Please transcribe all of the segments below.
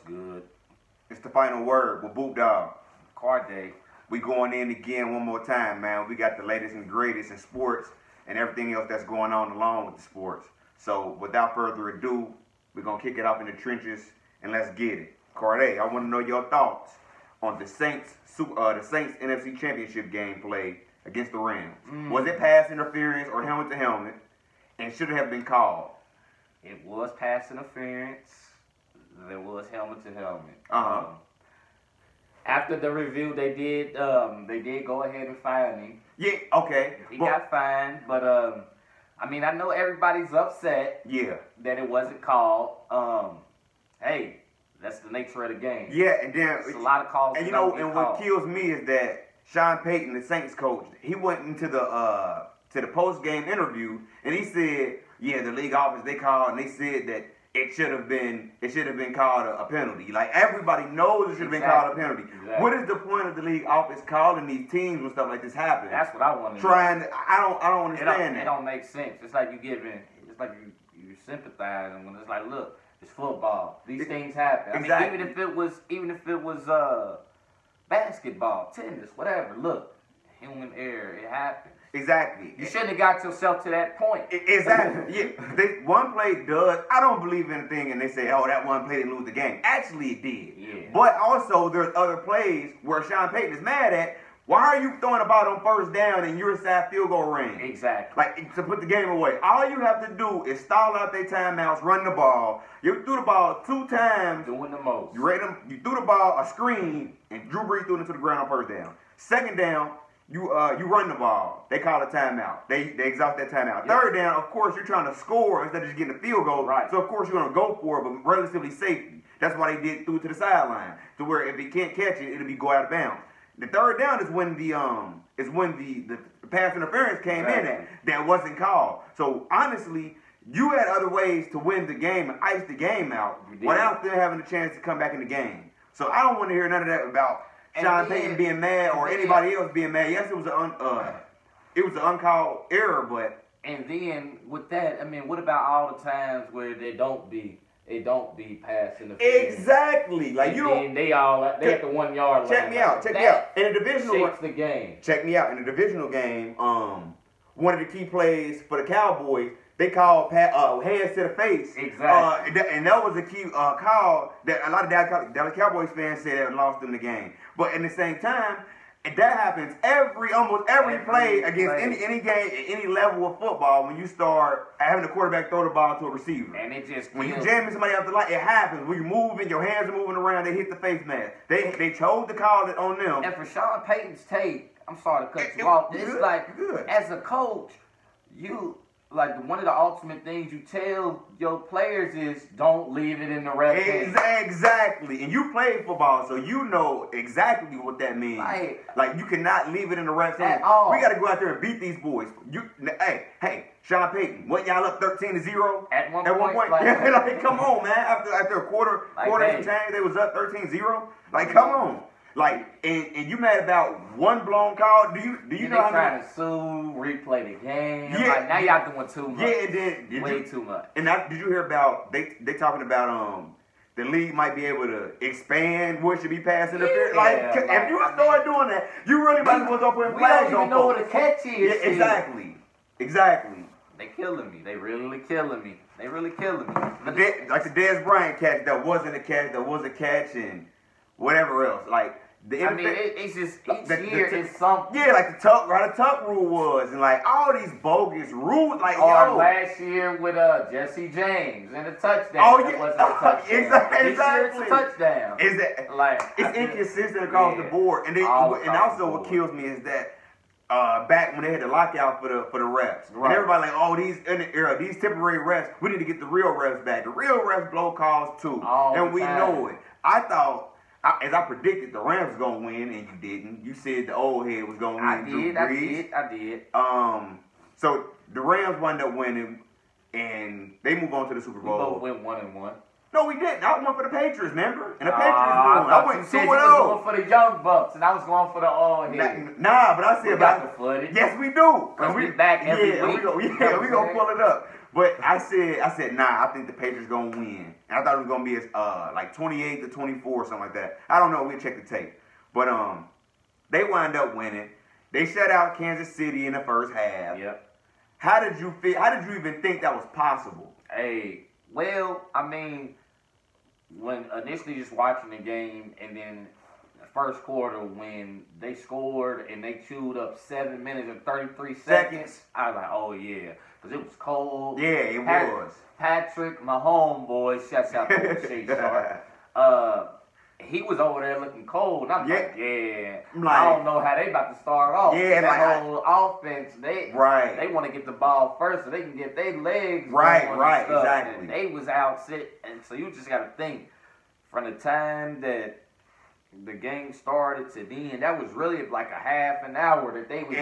good? It's the final word with Boot Dawg. Carde. We going in again one more time, man. We got the latest and greatest in sports and everything else that's going on along with the sports. So without further ado, we're going to kick it off in the trenches and let's get it. Carde, I want to know your thoughts on the Saints NFC Championship game play against the Rams. Was it pass interference or helmet to helmet? And should it have been called? It was pass interference. There was helmet to helmet. After the review, they did go ahead and fine him. Yeah, okay. He got fined, but I mean, I know everybody's upset. Yeah. That it wasn't called. Hey, that's the nature of the game. Yeah, and then it's a lot of calls. And you know, and what kills me is that Sean Payton, the Saints coach, he went into the post game interview and he said, yeah, the league office they called and they said that it should have been called a penalty. Like everybody knows it should have been called a penalty. Exactly. What is the point of the league office calling these teams when stuff like this happens? That's what I want to know. I don't understand that. It don't make sense. It's like you sympathizing when it's like, look, it's football. These things happen. Exactly. I mean, even if it was basketball, tennis, whatever. Look, human error. It happens. Exactly. You shouldn't have got yourself to that point. Exactly. Yeah. One play does. I don't believe anything, and they say, "Oh, that one play didn't lose the game." Actually, it did. Yeah. But also, there's other plays where Sean Payton is mad at. Why are you throwing the ball on first down and you're inside field goal range? Exactly. Like to put the game away. All you have to do is stall out their timeouts, run the ball. You threw the ball 2 times. Doing the most. You threw the ball a screen, and Drew Brees threw it into the ground on first down. Second down. You run the ball. They call a timeout. They exhaust that timeout. Yep. Third down, of course, you're trying to score instead of just getting a field goal. Right. So, of course, you're going to go for it, but relatively safely. That's why they did threw it to the sideline, to where if he can't catch it, it'll be go out of bounds. The third down is when the pass interference came in at. That wasn't called. So, honestly, you had other ways to win the game and ice the game out without them having a chance to come back in the game. So, I don't want to hear none of that about Sean Payton being mad or anybody else being mad. Yes, it was an uncalled error, but and then with that, I mean, what about all the times where they don't be pass interference? Exactly. Like you don't. They at the 1 yard line. Check me out. In the divisional shakes the game. Check me out. In the divisional game, one of the key plays for the Cowboys, they called hands to the face. Exactly. And that was a key call that a lot of Dallas Cowboys fans said that lost them the game. But at the same time, that happens almost every play against any game, any level of football when you start having the quarterback throw the ball to a receiver. And it just when you jamming somebody off the line, it happens. When you moving, your hands are moving around, they hit the face mask. They chose to call it on them. And for Sean Payton's take, I'm sorry to cut you off. It's like as a coach, one of the ultimate things you tell your players is don't leave it in the ref hands. Exactly. And you played football, so you know exactly what that means. Like you cannot leave it in the ref's hands. We got to go out there and beat these boys. Hey, Sean Payton, wasn't y'all up 13-0? At one point. Like, come on, man. After a quarter and change, they was up 13-0. Like, come on. Like, and you mad about one blown call? Do you know how trying to sue, replay the game? Yeah. Like, now y'all doing too much. Yeah, and then way too much. And now, did you hear about they talking about the league might be able to expand what should be pass interference? If you start doing that, you really might as well start putting flags on. We don't even know what a catch is. Yeah, exactly. They killing me. They really killing me. Like the Dez Bryant catch that wasn't a catch, that was a catch, and whatever else. Like it's just each year is something. Yeah, like how the tuck rule was, and like all these bogus rules. Like last year with Jesse James and a touchdown. Oh yeah, that wasn't a touchdown. Exactly. This year it's a touchdown. Is that it's inconsistent across the board, and also what kills me is that. Back when they had the lockout for the refs, and everybody like, these temporary refs, we need to get the real refs back. The real refs blow calls too, and we know it. I thought, as I predicted, the Rams was gonna win, and you didn't. You said the old head was gonna win. I did. So the Rams wound up winning, and they move on to the Super Bowl. We both went 1-1. No, we didn't. I went for the Patriots, remember? And the Patriots won. I went 2-0. You was going for the Young Bucks, and I was going for the old head. Nah, but I said about the footage. Yes, we do. Because we back every week. We gonna pull it up. But I said, nah, I think the Patriots gonna win. And I thought it was gonna be like 28-24 or something like that. I don't know. We'll check the tape. But they wind up winning. They shut out Kansas City in the first half. Yep. How did you feel? How did you even think that was possible? Hey, well, I mean, when initially just watching the game and then the first quarter when they scored and they chewed up 7 minutes and 33 seconds, I was like, oh yeah, because it was cold. Yeah, it was. Patrick, my homeboy, shouts out to Shea Sharp. He was over there looking cold, and I'm like, I don't know how they about to start off. Yeah, that whole offense, they want to get the ball first so they can get their legs right, and stuff. exactly. And they was out sit, and so you just got to think from the time that the game started to then, that was really like a half an hour that they was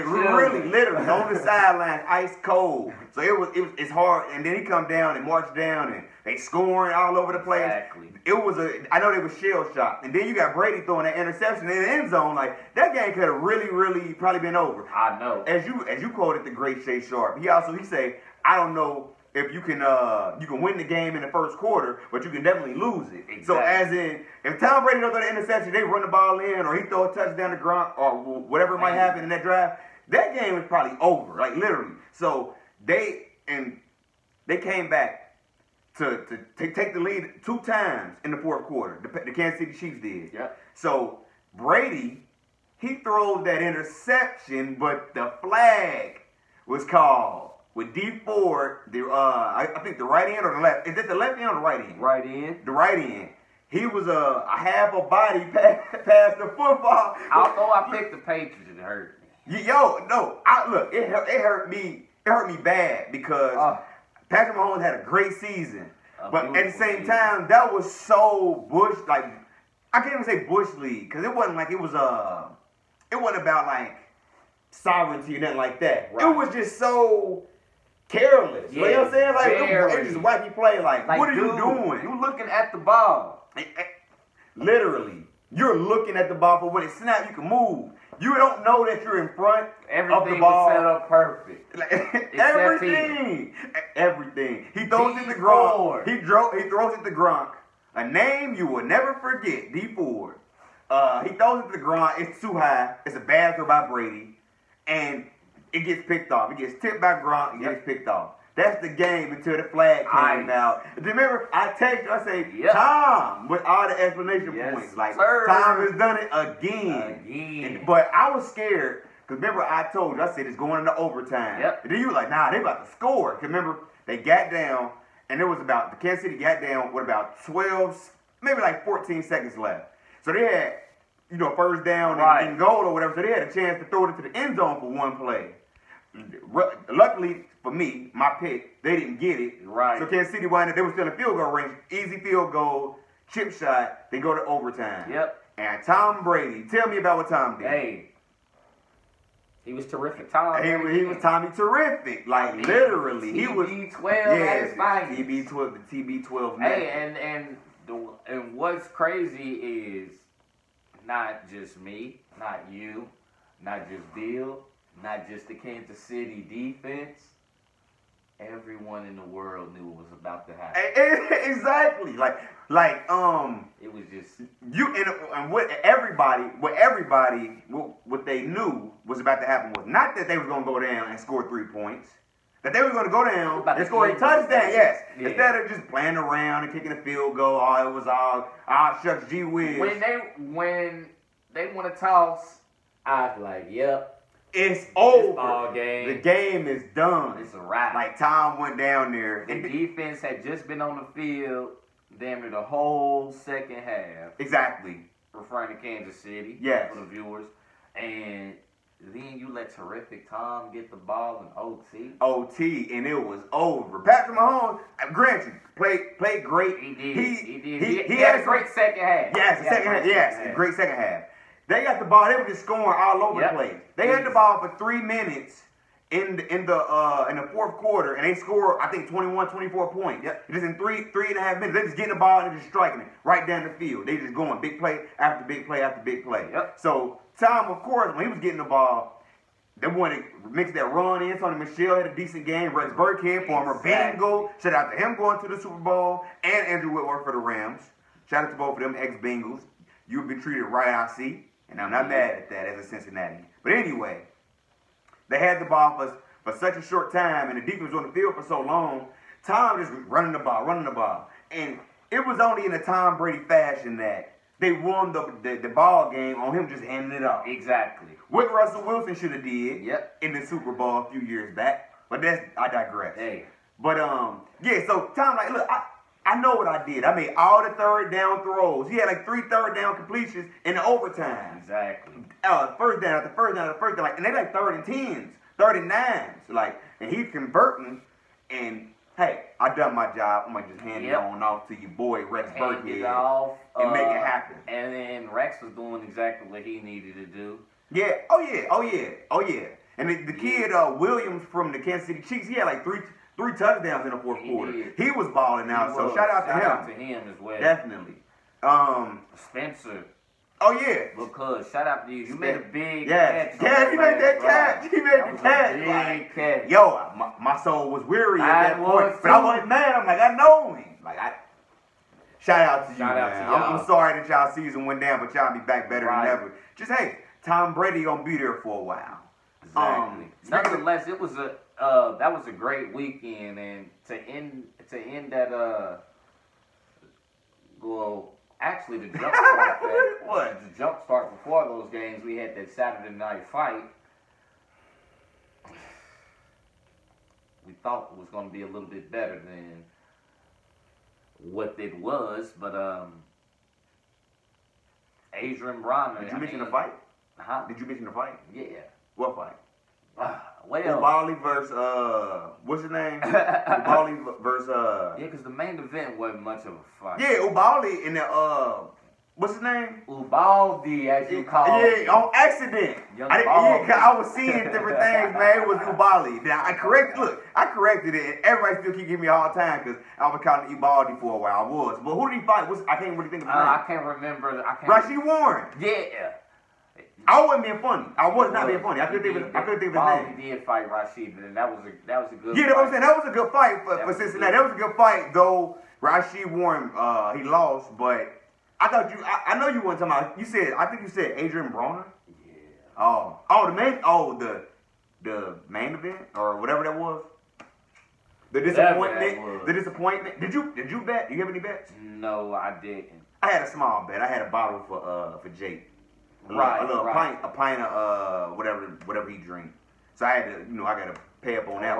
really literally on the sideline, ice cold. So it's hard. And then he come down and march down and they scoring all over the place. Exactly. I know they was shell shocked. And then you got Brady throwing that interception in the end zone. Like that game could have really probably been over. I know. As you quoted the great Shea Sharp, he said, I don't know if you can win the game in the first quarter, but you can definitely lose it. Exactly. So as in, if Tom Brady don't throw the interception, they run the ball in, or he throw a touchdown to Gronk, or whatever might happen in that drive, that game is probably over, like literally. So they came back to take the lead 2 times in the fourth quarter. The Kansas City Chiefs did. Yeah. So Brady, he throws that interception, but the flag was called. With D Ford, I think the right end or the left. Is it the left end or the right end? Right end. The right end. He was a half a body past the football. Although I picked the Patriots, it hurt me. Look, it hurt me. It hurt me bad because Patrick Mahomes had a great season, but at the same time, that was so Bush. Like I can't even say Bush League because it wasn't like it was It wasn't about like sovereignty or nothing like that. Right. It was just so careless. You know what I'm saying? Like, it just wacky play. Like what are you doing? You looking at the ball. Literally. You're looking at the ball for when it snaps, you can move. You don't know that you're in front of the ball. Was set up perfect. Everything. He throws it to Gronk. He throws it to Gronk. A name you will never forget, D Ford. He throws it to Gronk. It's too high. It's a bad throw by Brady. And it gets picked off. It gets tipped by Gronk and gets picked off. That's the game until the flag came out. Remember, I text you, I say, Tom, with all the explanation points. Like, Tom has done it again. But I was scared, because remember, I told you, I said it's going into overtime. Yep. And then you were like, nah, they about to score. Because remember, they got down, and it was about, the Kansas City got down with about 12, maybe like 14 seconds left. So they had, first down and goal or whatever, so they had a chance to throw it into the end zone for one play. Luckily for me, my pick, they didn't get it. Right. So Kansas City winded, they were still in field goal range. Easy field goal, chip shot, they go to overtime. Yep. And Tom Brady, tell me about what Tom did. Hey. He was terrific. Tom. He was Tommy terrific. Like literally. He was TB12 at his finest. TB12, the TB12. Hey, and what's crazy is not just me, not you, not just Bill, not just the Kansas City defense. Everyone in the world knew what was about to happen. Exactly. It was just what they knew was about to happen was not that they was gonna go down and score 3 points. That they were gonna go down and score a touchdown, yes. Yeah. Instead of just playing around and kicking a field goal, it was all shucks, gee whiz. When they want to toss, I was like, yep. It's over. Ball game. The game is done. It's a wrap. Like Tom went down there. The defense had just been on the field damn near the whole second half. Exactly. Referring to Kansas City. Yes. For the viewers. And then you let terrific Tom get the ball in OT. And it was over. Patrick Mahomes, granted, played great. He did. He had a great second half. Yes, great second half. They got the ball. They were just scoring all over the place. They had the ball for 3 minutes in the fourth quarter, and they scored, I think, 21, 24 points. Yep. Just in three and a half minutes, they just getting the ball and just striking it right down the field. They just going big play after big play after big play. Yep. So Tom, of course, when he was getting the ball, They wanted to mix that run in. Tony Michelle had a decent game. Rex Burkhead, former Bengal. Shout out to him going to the Super Bowl. And Andrew Whitworth for the Rams. Shout out to both of them ex-Bengals. You've been treated right, I see. And I'm not mad at that as a Cincinnati. But anyway, they had the ball for such a short time, and the defense was on the field for so long. Tom just was running the ball. And it was only in a Tom Brady fashion that they won the ball game on him just handing it off. Exactly. What Russell Wilson should have did in the Super Bowl a few years back. But I digress. Hey. But yeah, so Tom like, look, I know what I did. I made all the third down throws. He had like 3 third down completions in the overtime. Exactly. First down after first down after first down, like, and they like 3rd and 10s, 3rd and 9s, like, and he's converting. And hey, I done my job. I'm gonna just hand it on off to your boy Rex Burkhead and make it happen. And then Rex was doing exactly what he needed to do. Yeah. Oh yeah. And the kid Williams from the Kansas City Chiefs, he had like three touchdowns in the fourth quarter. He was balling out. So shout out to him as well. Definitely. Spencer. Oh yeah. Because shout out to you. You made a big catch. Yeah, he made that catch. He made the catch. Big catch. Yo, my soul was weary at that point. But I wasn't mad. I'm like, I know him. Like shout out to you, man. I'm sorry that y'all season went down, but y'all be back better than ever. Just hey, Tom Brady gonna be there for a while. Exactly. Nonetheless, it was that was a great weekend, and to end that actually the jump start the jump start before those games, we had that Saturday night fight. We thought it was going to be a little bit better than what it was, but Adrian Bronner. Did you mention the fight? Huh? Did you mention the fight? Yeah. What fight? Ubali versus what's his name? Ubali versus yeah, because the main event wasn't much of a fight. Yeah, Ubali in the what's his name? Ubaldi, as you call it. Yeah, on accident. I was seeing different things, man. It was Ubali. Now I corrected it, and everybody still keep giving me a hard time because I was calling Ubaldi for a while. I was, but who did he fight? I can't really think of his name. I can't remember. Rashid Warren. Yeah. I wasn't being funny. I was not being funny. I couldn't think of his name. He did fight Rashid, and that was a good. Yeah, that's what I'm saying. That was a good fight for Cincinnati. That was a good fight, though. Rashid Warren, he lost, but I thought I know you weren't talking about. I think you said Adrian Bronner. Yeah. The main event or whatever that was. The disappointment. The disappointment. Did you bet? Do you have any bets? No, I didn't. I had a small bet. I had a bottle for Jake. A pint of whatever he drink. So I had to, I got to pay up on that.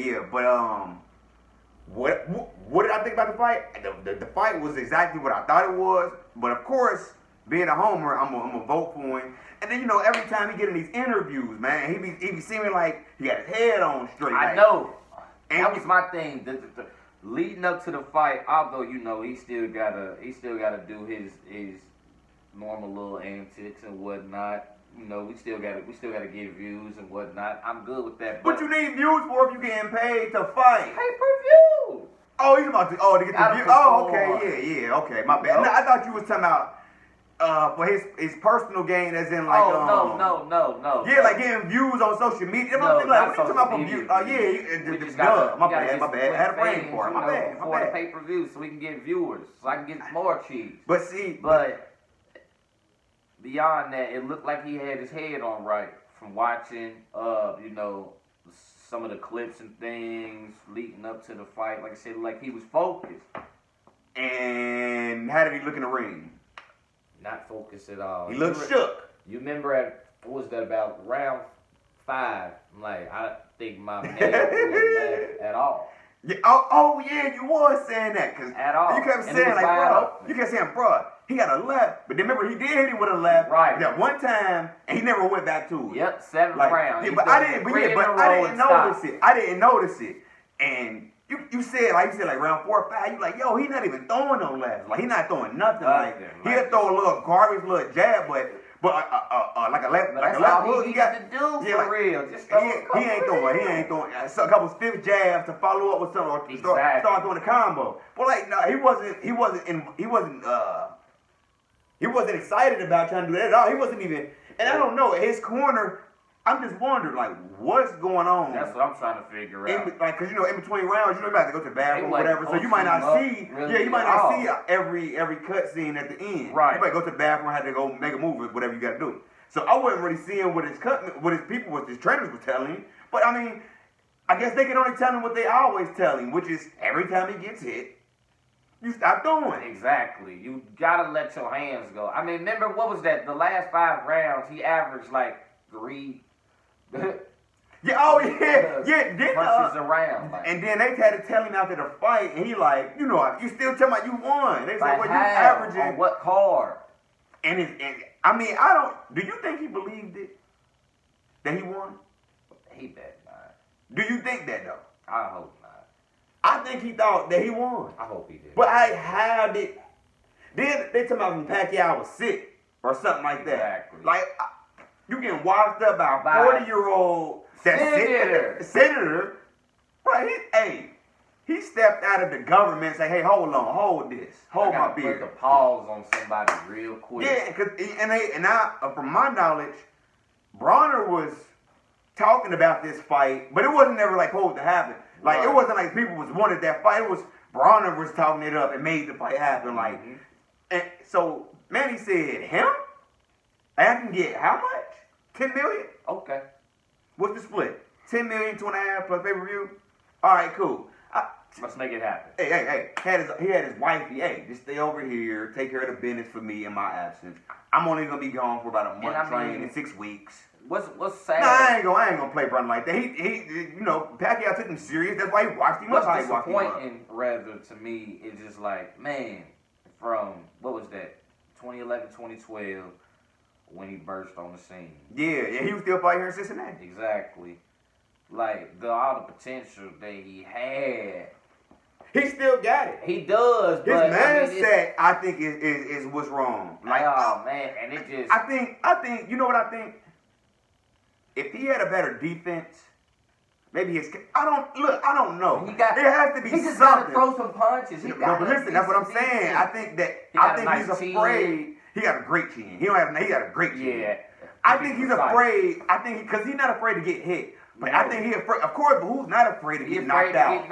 Yeah. But what did I think about the fight? The fight was exactly what I thought it was. But of course, being a homer, I'm gonna vote for him. And then every time he get in these interviews, man, he be seeming like he got his head on straight. I know. And that was my thing. The leading up to the fight, although he still gotta do his normal little antics and whatnot. We still gotta get views and whatnot. I'm good with that. But you need views for if you getting paid to fight. Pay-per-view. Oh, he's about to to get the views. Oh, okay, yeah, okay. My bad. No, I thought you was talking about for his personal gain, as in like no. Yeah, like getting views on social media. No, like what you talking about for views? My bad. I had a brain for it. My bad. For the pay-per-view, so we can get viewers, so I can get more cheese. But beyond that, it looked like he had his head on right from watching, some of the clips and things leading up to the fight. Like I said, like he was focused. And how did he look in the ring? Not focused at all. He looked shook. You remember what was that, about round 5? I'm like, I think my man wasn't at all. Yeah. Oh yeah, you was saying that because at all. You kept saying like, bro. You kept saying, bro. He got a left, but then remember he did hit it with a left. Right. That one time, and he never went back to it. Yep, 7th round. Yeah, but I didn't notice it. I didn't notice it. And you said like round 4 or 5. You like, yo, he not even throwing no lefts. Like he not throwing nothing. He'll throw a little garbage, little jab, but like a left, hook. He got to do for real. Just he ain't throwing. A couple stiff jabs to follow up with something. Start doing the combo. But like, no, he wasn't excited about trying to do that at all. He wasn't even, and I don't know, his corner I'm just wondering, like, what's going on? That's what I'm trying to figure out. Like, cause in between rounds, you might have to go to the bathroom or whatever, so you might not see. Really, yeah, you might not see every cut scene at the end. Right. You might go to the bathroom, have to go make a move, whatever you got to do. So I wasn't really seeing what his people, what his trainers were telling him. But I mean, I guess they can only tell him what they always tell him, which is every time he gets hit, you stop doing. Exactly. You gotta let your hands go. I mean, remember what was that? The last 5 rounds, he averaged like 3. Yeah, oh yeah. Then, punches around. Like. And then they had to tell him after the fight, and he like, you know, you still talking about you won. They said, well, you averaging on what card? And I mean, I don't. Do you think he believed it that he won? He bet not. Do you think that though? I hope not. I think he thought that he won. I hope he did. But how did? Then they talking about when Pacquiao was sick or something like that. Exactly. Like you getting washed up by a 40-year-old senator. Right? He stepped out of the government and said, "Hey, hold this, hold my beer." Put the pause on somebody real quick. Yeah, from my knowledge, Bronner was talking about this fight, but it wasn't never like supposed to happen. Like right. It wasn't like people wanted that fight. It was Bronner was talking it up and made the fight happen. Like, and so Manny said, "Him? I can get how much? 10 million? Okay. What's the split? 10 million, 2.5 plus pay-per-view? All right, cool. Let's make it happen." Hey. He had his wifey. Hey, just stay over here, take care of the business for me in my absence. I'm only gonna be gone for about a month, training, 6 weeks. What's sad? Nah, I ain't gonna play Bronner like that. He you know, Pacquiao took him serious. That's why he watched him. What's disappointing, rather, to me, is just like, man, from what was that, 2011, 2012, when he burst on the scene. Yeah, he was still fighting here in Cincinnati. Exactly. Like all the potential that he had. He still got it. He does. His mindset, I think, is what's wrong. Like, oh man, and it just. I think. You know what I think? If he had a better defense, maybe I don't know. There has to be something. He just got to throw some punches. But listen, that's what I'm saying. I think he's afraid. He got a great chin. He got a great chin. Yeah. I think he's afraid. Because he's not afraid to get hit. But I think he's afraid. Of course, but who's not afraid to get knocked out?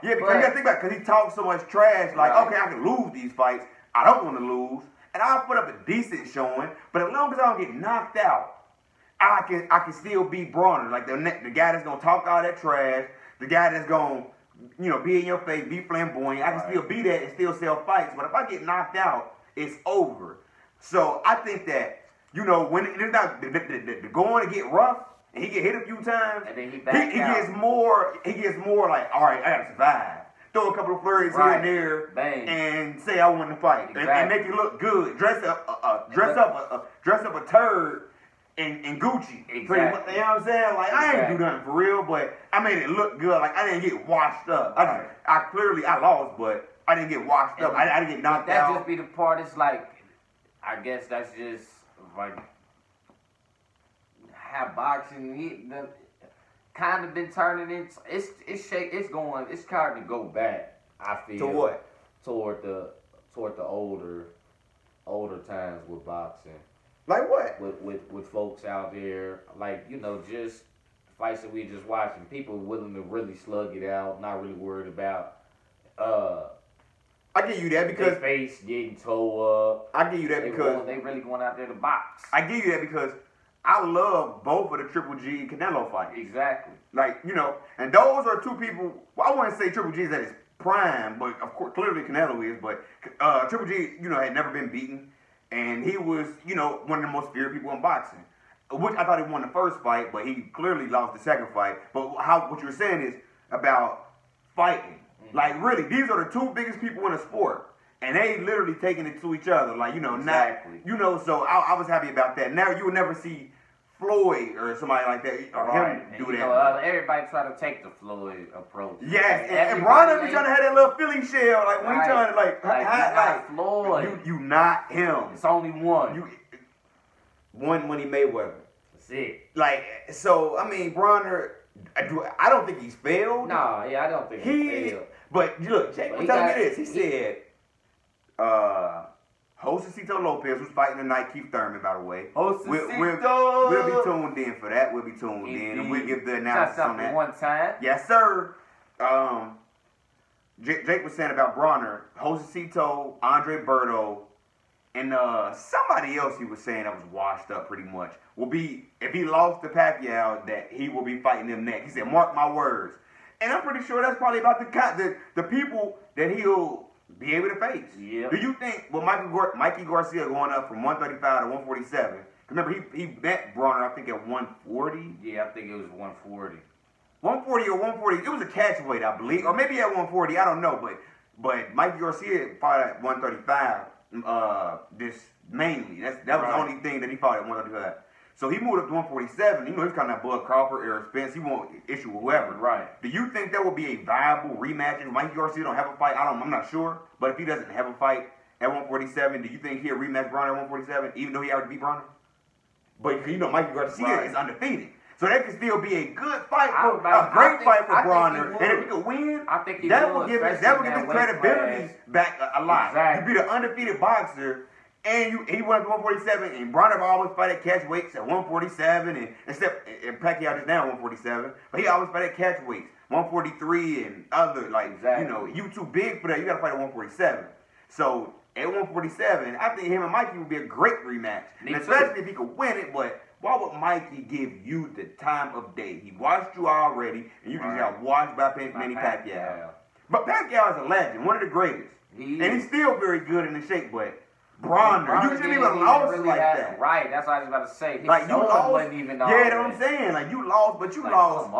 Yeah, because you got to think about it. Because he talks so much trash. Like, okay, I can lose these fights. I don't want to lose, and I'll put up a decent showing. But as long as I don't get knocked out, I can still beat Bronner. Like the guy that's gonna talk all that trash, the guy that's gonna, you know, be in your face, be flamboyant. I can still be that and still sell fights. But if I get knocked out, it's over. So I think that, you know, when it's not the going to get rough and he get hit a few times, and then he gets more like, all right, I gotta survive. Throw a couple of flurries here and there, and say I won the fight, and make it look good. Dress up a turd. In Gucci. Exactly. You know what I'm saying? Like, I ain't do nothing for real, but I made it look good. Like, I didn't get washed up. I clearly lost, but I didn't get washed up. I didn't get knocked out. That just be the part. It's like, I guess that's just like how boxing kind of been turning into. It's starting to go back. I feel. To what? Toward the older times with boxing. Like what? With folks out there, like, you know, just fights that we just watching, people willing to really slug it out, not really worried about I give you that because their face getting tore up. I give you that because they really going out there to box. I give you that because I love both of the Triple G and Canelo fights. Exactly. Like, you know, and those are two people. Well, I wouldn't say Triple G is at his prime, but of course, clearly Canelo is. But Triple G, you know, had never been beaten. And he was, you know, one of the most feared people in boxing. Which I thought he won the first fight, but he clearly lost the second fight. But what you're saying is about fighting. Mm-hmm. Like, really, these are the two biggest people in the sport. And they literally taking it to each other. Like, you know, exactly. You know, so I was happy about that. Now, you would never see Floyd or somebody like that, or him do that. Know, everybody try to take the Floyd approach. Yes, and Ronda be trying to have that little Philly shell, like when he trying to like Floyd. You not him. It's only one. One Money Mayweather. That's it. Like, so I mean, Bronner, I don't think he's failed. No, yeah, I don't think he failed. But look, Jake was telling me this. He said, Josecito Lopez, who's fighting tonight. Keith Thurman, by the way. Josecito. We'll be tuned in for that. We'll be tuned in, and we'll give the analysis on that. One time. Yes, sir. Jake was saying about Bronner, Josecito, Andre Berto, and somebody else he was saying that was washed up pretty much will be, if he lost to Pacquiao, that he will be fighting them next. He said, mark my words. And I'm pretty sure that's probably about the people that he'll be able to face. Yep. Do you think, well, Mikey Garcia going up from 135 to 147, remember he bet Bronner, I think, at 140? Yeah, I think it was 140. 140 or 140, it was a catch weight, I believe. Or maybe at 140, I don't know. But Mikey Garcia fought at 135, this mainly. That was the only thing that he fought at 135. So he moved up to 147. You know, he's kind of Bud Crawford, Errol Spence. He won't issue with whoever. Right. Do you think that would be a viable rematch if Mikey Garcia don't have a fight? I'm not sure. But if he doesn't have a fight at 147, do you think he'll rematch Bronner at 147, even though he already beat Bronner? But you know, Mikey Garcia is undefeated. So that could still be a good fight, a great fight for Bronner. And if he could win, I think that would give his credibility back a lot. Exactly. You beat an undefeated boxer, and he went up to 147, and Bronner always fight at catch weights at 147, and Pacquiao just now 147, but he always fight at catch weights, 143 and other, you know, you too big for that, you got to fight at 147. So at 147, I think him and Mikey would be a great rematch, especially if he could win it, but why would Mikey give you the time of day? He watched you already, and you just got watched by Manny Pacquiao. But Pacquiao is a legend, one of the greatest. And he's still very good in the shape, but Bronner, you shouldn't even lost really like that. Right, that's what I was about to say. His like you lost, wasn't even yeah, that's what I'm saying. Like you lost, but you lost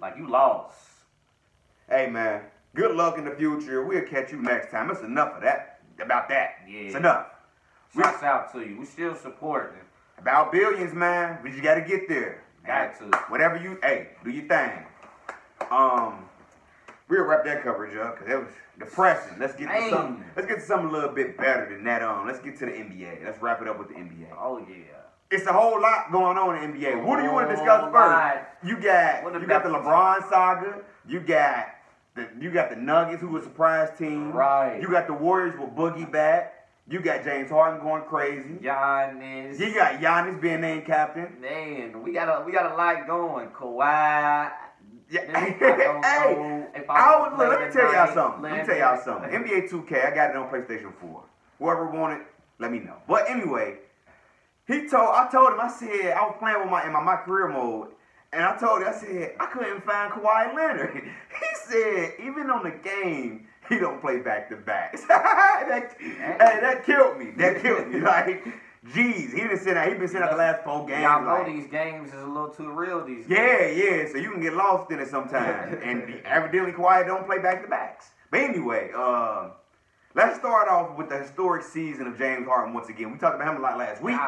like you lost. Hey man, good luck in the future. We'll catch you next time. It's enough of that. About that. Yeah. It's enough. Shouts out to you. We still supporting. About billions, man. We just gotta get there. Got to. Whatever you, do your thing. We'll wrap that coverage up because it was depressing. Let's get to something. Let's get to something a little bit better than that. Let's get to the NBA. Let's wrap it up with the NBA. Oh yeah. It's a whole lot going on in the NBA. What do you want to discuss first? You got the LeBron saga. You got the Nuggets, who was a surprise team. Right. You got the Warriors with Boogie back. You got James Harden going crazy. Giannis. You got Giannis being named captain. Man, we got a lot going. Kawhi. Yeah. Let me tell y'all something. NBA 2K, I got it on PlayStation 4. Whoever want it, let me know. But anyway, I told him, I said, I was playing with my career mode, and I told him, I said, I couldn't find Kawhi Leonard. He said, even on the game, he don't play back-to-backs. that killed me. That killed me. Like, jeez, he been sitting out the last 4 games. Y'all know these games is a little too real these days. Yeah, so you can get lost in it sometimes. And evidently Kawhi don't play back-to-backs. But anyway, let's start off with the historic season of James Harden once again. We talked about him a lot last week.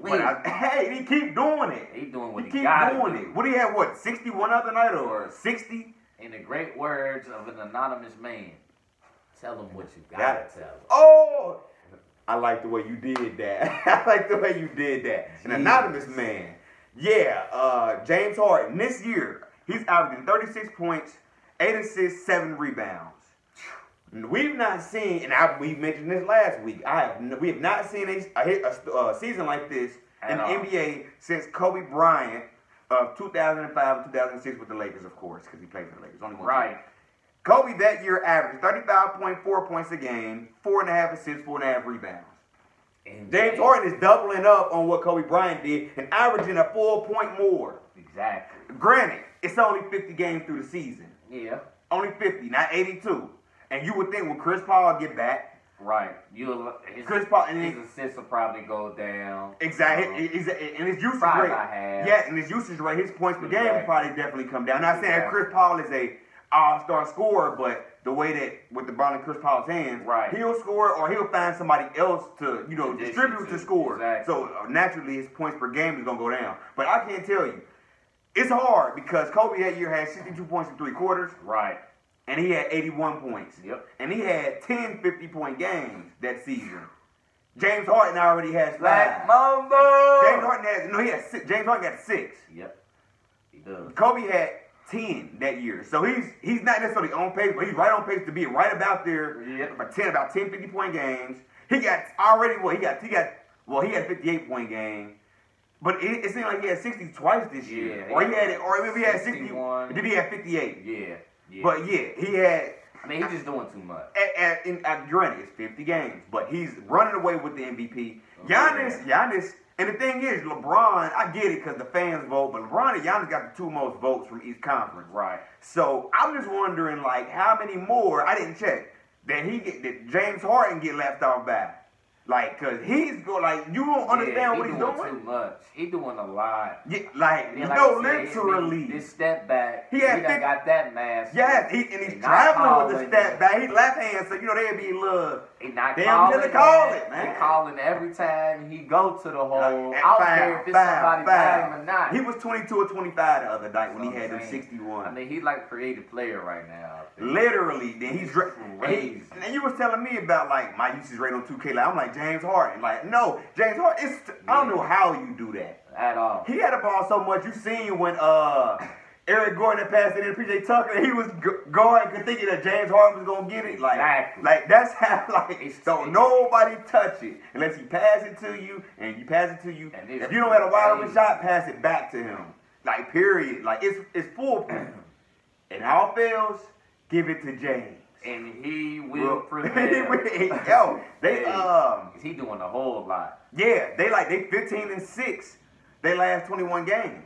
He keep doing it. He doing what he keep gotta doing it. What do he have, 61 other night or 60? In the great words of an anonymous man, tell him what you gotta tell him. Oh! I like the way you did that. An anonymous man. Yeah, James Harden, this year, he's averaging 36 points, 8 assists, 7 rebounds. We've not seen, and we mentioned this last week, we have not seen a season like this in the NBA since Kobe Bryant of 2005 and 2006 with the Lakers, of course, because he played for the Lakers. Only one team. Kobe that year averaged 35.4 points a game, 4.5 assists, 4.5 rebounds. And James Harden is doubling up on what Kobe Bryant did and averaging a full point more. Exactly. Granted, it's only 50 games through the season. Yeah. Only 50, not 82. And you would think when Chris Paul get back, right, Chris Paul and his assists will probably go down. Exactly, and his usage rate. Yeah, and his usage rate, his points per game will probably definitely come down. Not saying that Chris Paul is a all-star scorer, but the way that with the ball in Chris Paul's hands, he'll score or he'll find somebody else to distribute to score. Exactly. So naturally, his points per game is gonna go down. But I can't tell you, it's hard because Kobe that year had 62 points in 3 quarters. Right. And he had 81 points. Yep. And he had 10 50-point games that season. James Harden already has 5. Black Mamba! James Harden got 6. Yep. He does. Kobe had 10 that year. So he's not necessarily on pace, but he's right on pace to be right about there. Yeah. About 10 50-point games. He got already he had a 58-point game. But it seemed like he had 60 twice this year. Yeah, or maybe he had 60. 61. Did he have 58? Yeah. But yeah, he had. I mean, he's just doing too much. Granted, it's 50 games, but he's running away with the MVP. Giannis, and the thing is, LeBron, I get it because the fans vote, but LeBron and Giannis got the 2 most votes from each conference. Right. So I'm just wondering, like, how many more, I didn't check, did James Harden get left off by? Like, cause he's go like you don't understand what he's doing. Too much. He doing a lot. Yeah, like literally. This step back. He got that mask. Yes, he's traveling with the step back. He's left hand, so you know they'd be love. He not they calling. Don't call it, man. They calling every time he go to the hole. I don't care if it's somebody by him or not. He was 22 or 25 the other night when he had them 61. I mean, he's like a creative player right now. Literally, then he's crazy. And you was telling me about like my usage rate on 2K. Like I'm like James Harden. Like no, James Harden. I don't know how you do that at all. He had the ball so much. You seen when Eric Gordon had passed it in to PJ Tucker, and he was guarding, thinking that James Harden was gonna get it. Like, exactly. Like that's how. Like, don't nobody touch it unless he pass it to you, and you pass it to you. If you don't have a wide open shot, pass it back to him. Like period. Like it's foolproof. And all fails, give it to James. And he will prevail. Yo, he doing a whole lot. Yeah, they 15-6. They last 21 games.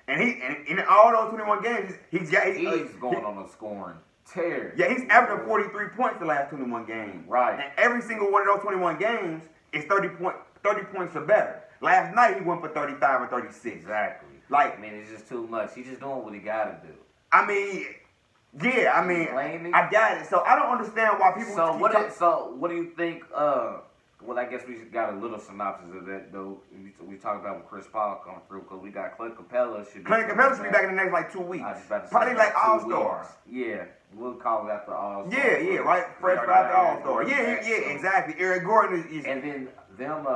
And in all those 21 games, he's going on a scoring tear. Yeah, he's averaging 43 points the last 21 games. Right. And every single one of those 21 games is 30 points or better. Last night he went for 35 or 36. Exactly. Like, I mean, it's just too much. He's just doing what he gotta do. I mean, I got it. So I don't understand why people. So what do you think? Well, I guess we got a little synopsis of that though. We talked about when Chris Paul come through because we got Clint Capella should be back in the next 2 weeks. Probably All-Stars. Yeah, we'll call it after All-Stars. Yeah, right. Fresh after All-Stars. Yeah, exactly. Eric Gordon is. And then them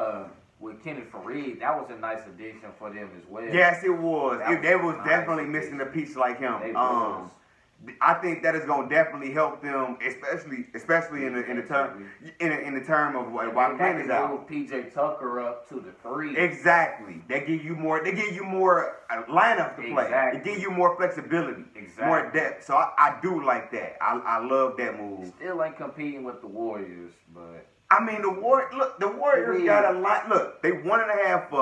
with Kenneth Faried, that was a nice addition for them as well. Yes, it was. They was definitely missing a piece like him. I think that is going to definitely help them, especially in the term of why Clint is out. PJ Tucker up to the 3. Exactly. They give you more lineup to play. Exactly. They give you more flexibility, more depth. So I do like that. I love that move. Still ain't competing with the Warriors, but I mean the Warriors got a lot. Look, they 1.5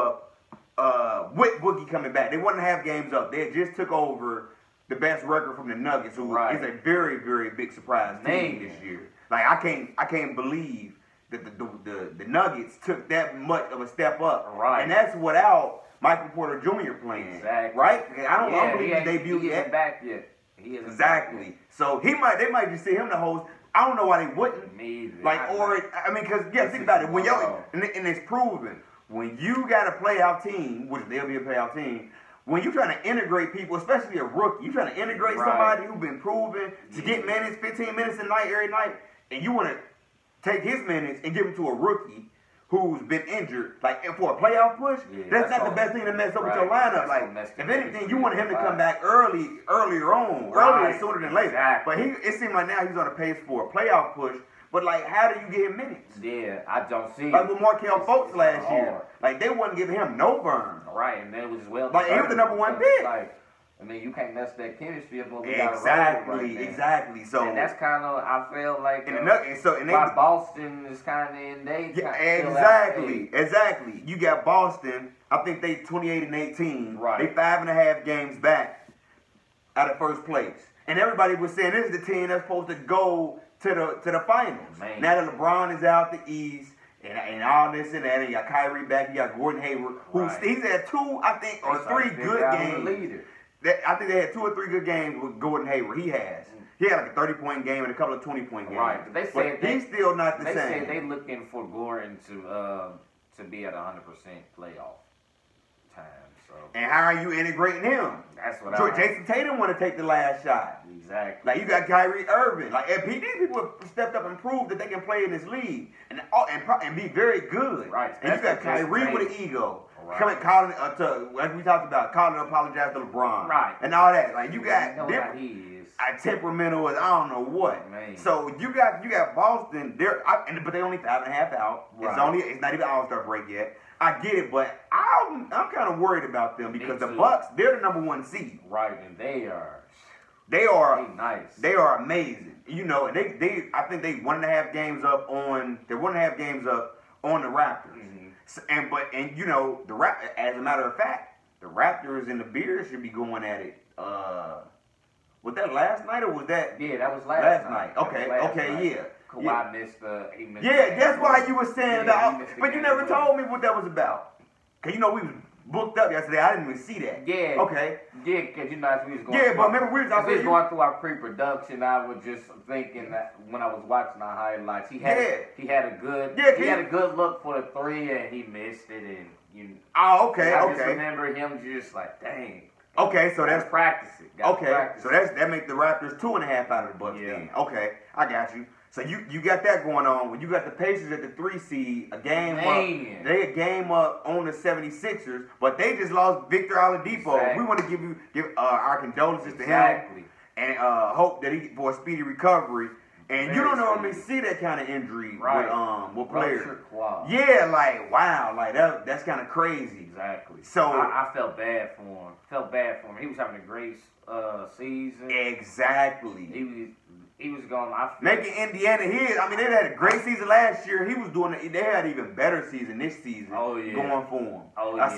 up with Boogie coming back. They 1.5 games up. They just took over the best record from the Nuggets, who is a very, very big surprise team this year. Like I can't believe that the Nuggets took that much of a step up, and that's without Michael Porter Jr. playing, right? I don't believe he debuted yet. Back yet. He isn't exactly. Back yet. So they might just see him the host. I don't know why they wouldn't. Me either. Because think about it. When and it's proven when you got a playoff team, which they'll be a playoff team. When you're trying to integrate people, especially a rookie, you're trying to integrate somebody who's been proven to get minutes, 15 minutes a night, every night, and you want to take his minutes and give them to a rookie who's been injured, like for a playoff push, that's not the best thing to mess up with your lineup. Like, if anything, you want him to come back earlier sooner than later. But it seems like now he's on a pace for a playoff push. But like, how do you get him minutes? Yeah, I don't see it. Like with Markelle Fultz last year, like they wasn't giving him no burn. Right, and then it was as well. Like he was the number 1 pick. Like, I mean, you can't mess that chemistry up when we exactly. So and that's kind of I feel like why Boston is kind of in they exactly. You got Boston. I think they 28-18. Right. They 5.5 games back out of first place, and everybody was saying this is the team that's supposed to go to the finals. Man. Now that LeBron is out the East and all this and that, and you got Kyrie back, you got Gordon Hayward, he's had 2, I think, or 3 good games. I think they had 2 or 3 good games with Gordon Hayward. He has. He had like a 30-point game and a couple of 20-point games. Right. But he's still not the same. They said they looking for Gordon to be at 100% playoff time. So. And how are you integrating him? That's what Jason Tatum want to take the last shot. Exactly. Like you got Kyrie Irving. Like these people have stepped up and proved that they can play in this league and be very good. Right. And you got Kyrie with an ego. calling like we talked about, calling to apologize to LeBron, right, and all that. Like you got different. He is temperamental as I don't know what. Man. So you got Boston. But they only 5.5 out. Right. It's not even All-Star break yet. I get it, but I'm kind of worried about them because the Bucks, they're the number 1 seed. Right, and they are nice. They are amazing. You know, and they I think they 1.5 games up on the Raptors. Mm-hmm. So, and you know, as a matter of fact, the Raptors and the Bears should be going at it. Was that last night or was that? Yeah, that was last night. Okay, yeah. Kawhi missed Yeah, that's why you were saying that. But you never told me what that was about. Cause you know we was booked up yesterday. I didn't even see that. Yeah. Okay. Yeah, because you know as we was going. Yeah, but remember we was going through our pre-production. I was just thinking that when I was watching the highlights, he had a good look for the 3 and he missed it and Oh, okay. I just remember him just like, dang. Okay, so that's practicing. So that makes the Raptors 2.5 out of the Bucks. Then. Okay, I got you. So you got that going on. When you got the Pacers at the 3 seed, a game up. They a game up on the 76ers, but they just lost Victor Oladipo. Exactly. We want to give our condolences to him and hope that he for a speedy recovery. And you don't normally see that kind of injury with players. Yeah, like wow, like that's kind of crazy. Exactly. So I felt bad for him. He was having a great season. Exactly. He was going. Making Indiana his. I mean, they had a great season last year. He was doing. They had an even better season this season. Oh yeah. Going for him. Oh yeah.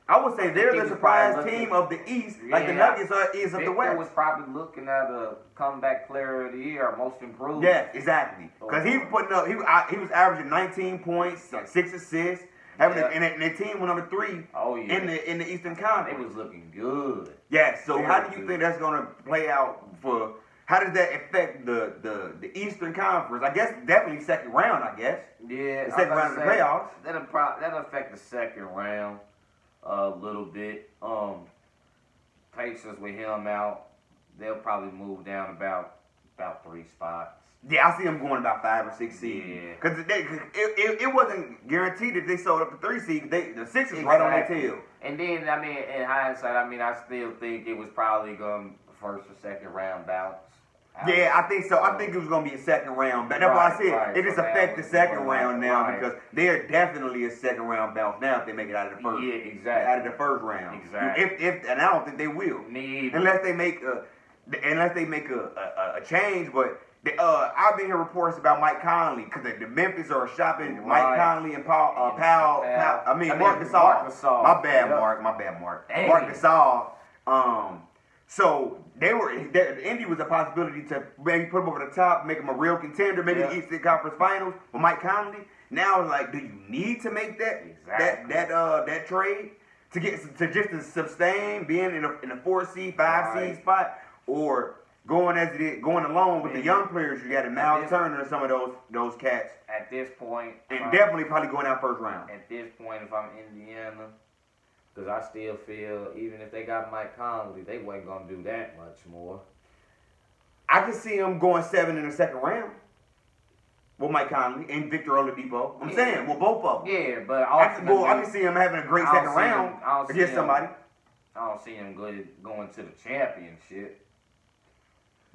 I would say they're the surprise team of the East, like the Nuggets is of the West. Victor was probably looking at a comeback player of the year, or most improved. Yeah, exactly. Because he was putting up, he was averaging 19 points, like 6 assists, and the team went number 3 in the Eastern Conference. It was looking good. Yeah. So how do you think that's going to play out for? How does that affect the Eastern Conference? I guess definitely second round. I guess. Yeah. The second round of the playoffs. That'll affect the second round. A little bit. Pacers with him out, they'll probably move down about 3 spots. Yeah, I see them going about 5 or 6 seeds. Yeah. Because it wasn't guaranteed that they sold up the 3 seeds. The Sixers right on their tail. And then, I mean, in hindsight, I still think it was probably going first or second round bounce. Yeah, I think so. I think it was going to be a second round. That's why I said it just affects the second round now because they're definitely a second round bounce now if they make it out of the first. Yeah, exactly. Out of the first round. Exactly. And I don't think they will. Unless they make a change. But I've been hearing reports about Mike Conley because the Memphis are shopping Mike Conley and Mark Gasol. My bad, Mark. Dang. Mark Gasol. So Indy was a possibility to maybe put him over the top, make him a real contender, maybe the Eastern Conference Finals with Mike Conley. Now it's like, do you need to make that trade to sustain being in a 4 seed, 5 seed spot, or going along with the young players you got in Miles Turner and some of those cats at this point, and definitely probably going out first round. At this point, if I'm Indiana. Because I still feel, even if they got Mike Conley, they wasn't going to do that much more. I can see them going 7 in the second round with Mike Conley and Victor Oladipo. I'm saying, well, both of them. Yeah, but I can see them having a great second round against somebody. I don't see them going to the championship.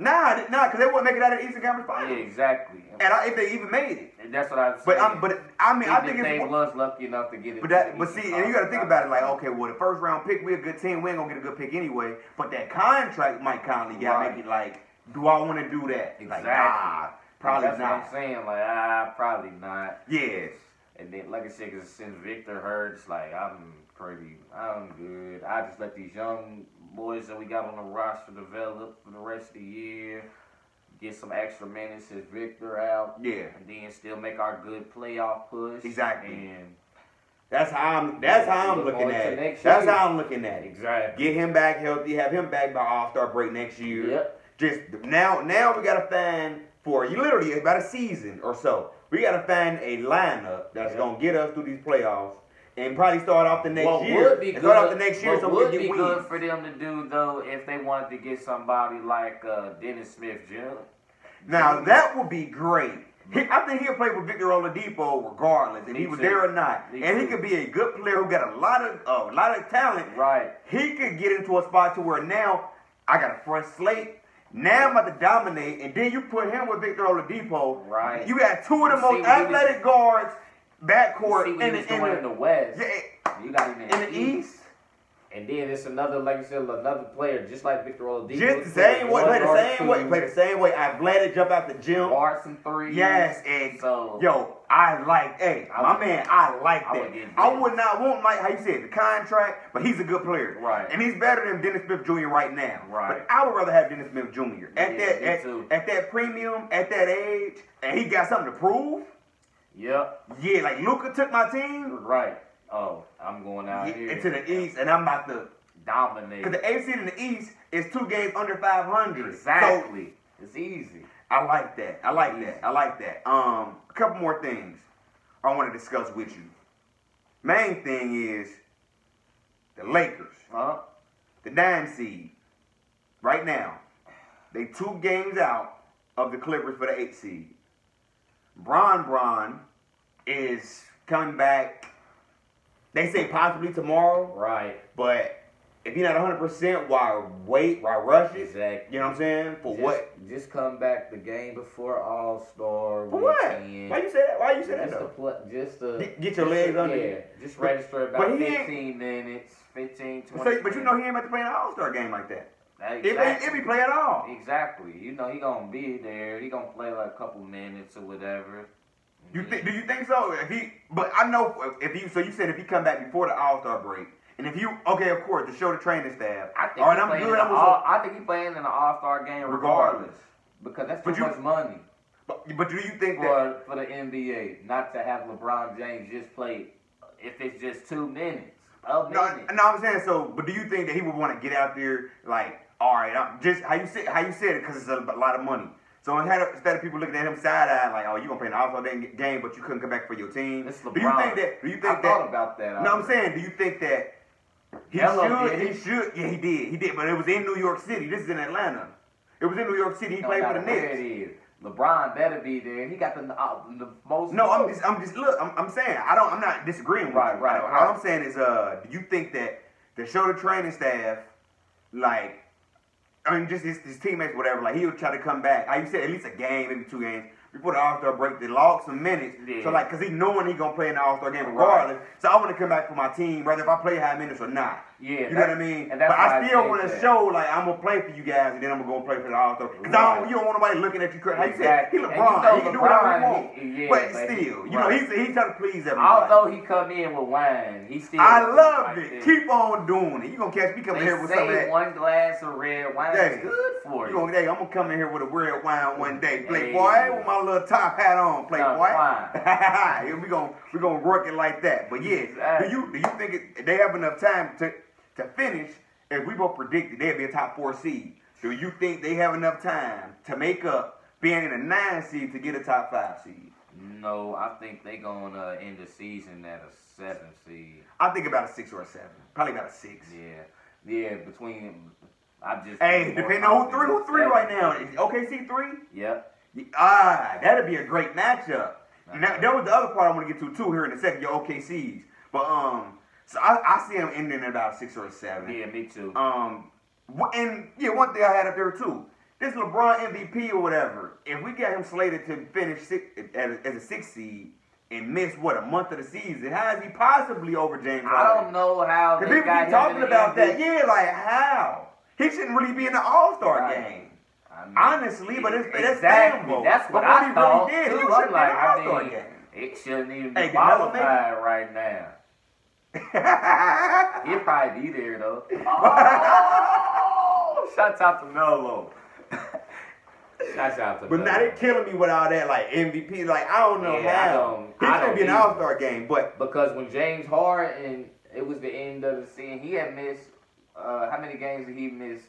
Nah, because they wouldn't make it out of the Eastern Conference Finals. Yeah, exactly. And if they even made it. And that's what I'm saying. But I think they was lucky enough to get it. But see, and you got to think about it like, okay, well, the first round pick, we're a good team. We ain't gonna get a good pick anyway. But that contract Mike Conley got make it like, do I want to do that? Exactly. Like, nah, probably that's not. What I'm saying, like, probably not. Yes. And then, like I said, because since Victor hurt, it's like I'm good. I just let these young boys that we got on the roster develop for the rest of the year. Get some extra minutes as Victor out. Yeah. And then still make our good playoff push. Exactly. And that's how I'm looking at it. That's how I'm looking at it. Exactly. Get him back healthy, have him back by All-Star break next year. Yep. Just now we gotta find literally about a season or so. We gotta find a lineup that's gonna get us through these playoffs. And probably start off the next year. Would be good wins. for them to do though if they wanted to get somebody like Dennis Smith Jr. Now that would be great I think he'll play with Victor Oladipo regardless, if he was there or not. And he could be a good player who got a lot of talent. Right. He could get into a spot to where now I got a fresh slate. Now I'm about to dominate, and then you put him with Victor Oladipo. Right. You got two of the most athletic guards backcourt in the West. Yeah. You got him in the East. And then it's another, like you said, another player just like Victor Oladipo. Just the same way, play the same way. Athletic, jump out the gym. Guard some threes. Yes, and so, yo, I like that. I would not want, like how you said, the contract, but he's a good player. Right. And he's better than Dennis Smith Jr. right now. Right. But I would rather have Dennis Smith Jr. At that premium, at that age, and he got something to prove. Yep. Yeah, like Luka took my team. Right. Oh, I'm going out here into the East, and I'm about to dominate. Because the AC in the East is 2 games under 500. Exactly. So, it's easy. I like that. I like that. A couple more things I want to discuss with you. Main thing is the Lakers. The 9 seed. Right now, they 2 games out of the Clippers for the 8 seed. Bron is coming back. They say possibly tomorrow. Right. But if you're not 100%, why rush it? Exactly. You know what I'm saying? What? Just come back the game before All-Star weekend. What? Why you say that? Why you say that though? Just to get your legs under you. Yeah. Just register about 15 minutes, 15, 20 But you know he ain't about to play an All-Star game like that. Exactly. If he play at all. Exactly. You know he gonna be there. He gonna play like a couple minutes or whatever. Do you think so? But I know so you said if he come back before the All-Star break, and if you of course to show the training staff. I think he's playing in the All-Star game regardless because that's too much money. But do you think for the NBA not to have LeBron James just play if it's just 2 minutes? No, I'm saying so. But do you think that he would want to get out there like, all right, I'm just how you said it because it's a lot of money. So instead of people looking at him side-eyed like, oh, you gonna play an All-Star game, but you couldn't come back for your team. It's LeBron. Do you think I thought about that. No, I'm saying, do you think that he should? Yeah, he did. But it was in New York City. This is in Atlanta. It was in New York City. He played for the Knicks. LeBron better be there. He got the most. No, I'm saying I'm not disagreeing with you. Right. All I'm saying is, do you think that to show the training staff, like, I mean, just his teammates, whatever, like he'll try to come back. Like you said, at least a game, maybe 2 games. Before the All-Star break, they logged some minutes. Yeah. So, like, because he knowing he going to play in the All-Star game regardless. Right. So, I want to come back for my team, whether if I play high minutes or not. Yeah. You know what I mean? But I still want to show, like, I'm going to play for you guys, and then I'm going to go play for the All-Star. Because you don't want nobody looking at you crazy. Like you said, he LeBron. He can do whatever he wants. But still, you know, he's trying to please everybody. Although he come in with wine, he still. I love it. Keep on doing it. You're going to catch me coming here with some of that. 1 glass of red wine is good for you. I'm going to come in here with a red wine one day. Playboy, with my little top hat on, Playboy. We're gonna work it like that. But yeah, exactly. Do you think they have enough time to finish? If we both predicted they'd be a top 4 seed, do you think they have enough time to make up being in a 9 seed to get a top 5 seed? No, I think they're gonna end the season at a 7 seed. I think about a 6 or a 7. Probably about a 6. Yeah. Between depending on who three right now. Is OKC 3? Yep. That'd be a great matchup. Now, that was the other part I want to get to too here in a second, your OKCs. But so I see him ending at about a 6 or a 7. Yeah, me too. And one thing I had up there too. This LeBron MVP or whatever. If we got him slated to finish as a 6 seed and miss a month of the season, how is he possibly over James Harden? I don't know how. Because people keep talking about that. Yeah, like how he shouldn't really be in the All-Star game. I mean, honestly, but that's exactly. That's what I thought. Really did. Too. I'm like, it shouldn't even be qualified right now. He'll probably be there though. Oh, shouts out to Melo. Shouts out to But now they're killing me with all that like MVP. Like I don't know how he should be in the All-Star game, but because when James Harden, it was the end of the season, he had missed. How many games did he miss?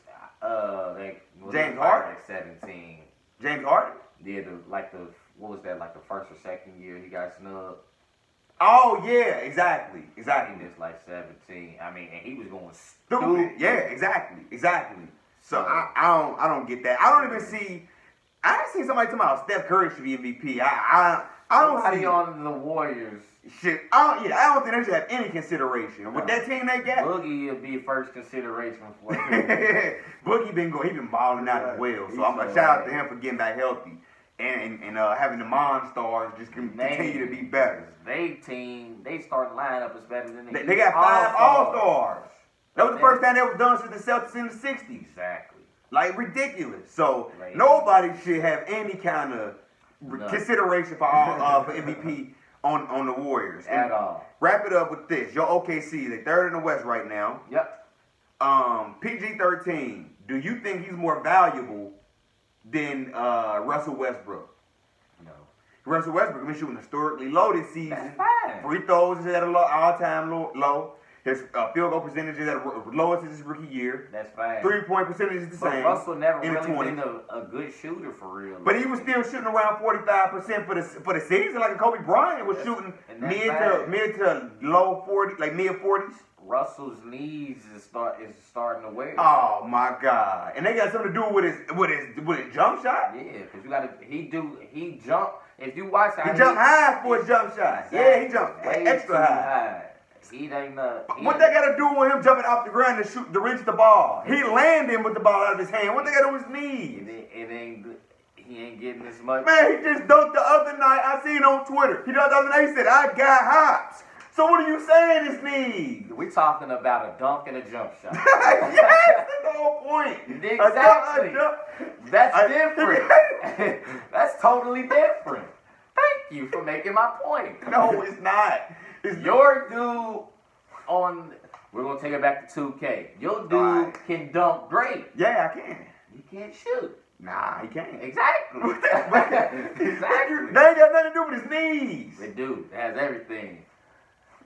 James Harden? Like 17. James Harden? Yeah, what was that, like the first or second year he got snubbed? Oh, yeah, exactly. He missed like 17. I mean, and he was going stupid. Yeah, exactly. So I don't get that. I don't even see I ain't seen somebody talking about Steph Curry should be MVP. I don't Nobody see on the Warriors. shit. I don't think they should have any consideration with that team they got. Boogie will be first consideration for him. Boogie he been balling out as well. So I'm gonna shout out to him for getting back healthy and having the Monstars just continue to be better. They starting lineup is better than They got 5 All-Stars. That was the first time that was done since the Celtics in the 60s. Exactly. Like, ridiculous. So, nobody should have any kind of consideration for MVP on the Warriors. At all. Wrap it up with this. Your OKC, they're third in the West right now. Yep. PG-13, do you think he's more valuable than Russell Westbrook? No. Russell Westbrook been shooting historically low this season. That's fine. Free throws is at a all-time low. His field goal percentage is at the lowest in his rookie year. That's fine. 3-point percentage is the same. But Russell never in really the been a good shooter for real. But he was still shooting around 45% for the season, like Kobe Bryant was shooting mid to low 40, like mid 40s. Russell's knees is starting to wear. Oh my God! And they got something to do with his jump shot. Yeah, because he jump. If you watch, he jumped high for his jump shot. Exactly. Yeah, he jumped extra high. He ain't what they got to do with him jumping off the ground to reach the ball? He landing with the ball out of his hand. What they got to do with his knees? He ain't getting as much. Man, he just dunked the other night. I seen on Twitter. He dunked the other night. He said, "I got hops." So what are you saying? His knees? We talking about a dunk and a jump shot. Yes, that's the whole point. Exactly. That's different. That's totally different. Thank you for making my point. No, it's not. Your dude we're going to take it back to 2K. Your dude can dunk great. Yeah, I can. He can't shoot. Nah, he can't. Exactly. Exactly. Exactly. They ain't got nothing to do with his knees. They do. It has everything.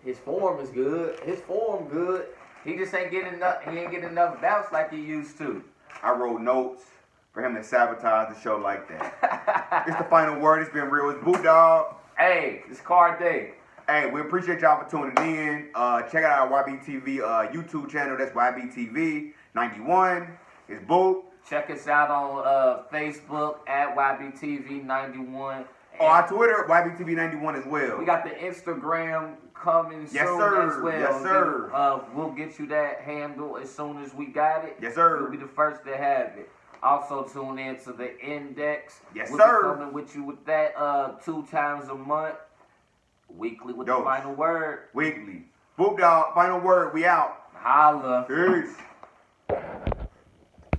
His form is good. His form good. He just ain't getting enough. He ain't getting enough bounce like he used to. I wrote notes for him to sabotage the show like that. It's the final word. It's been real. It's Boot Dog. Hey, it's Card Day. Hey, we appreciate y'all for tuning in. Check out our YBTV YouTube channel. That's YBTV 91. It's Boot. Check us out on Facebook at YBTV 91. Our Twitter, YBTV 91 as well. We got the Instagram coming soon as well. Yes, sir. We'll get you that handle as soon as we got it. Yes, sir. We'll be the first to have it. Also tune in to the Index. Yes, we'll sir. Be coming with you with that 2 times a month. Weekly with the final word. Weekly. Boop Dog, final word. We out. Holla. Peace.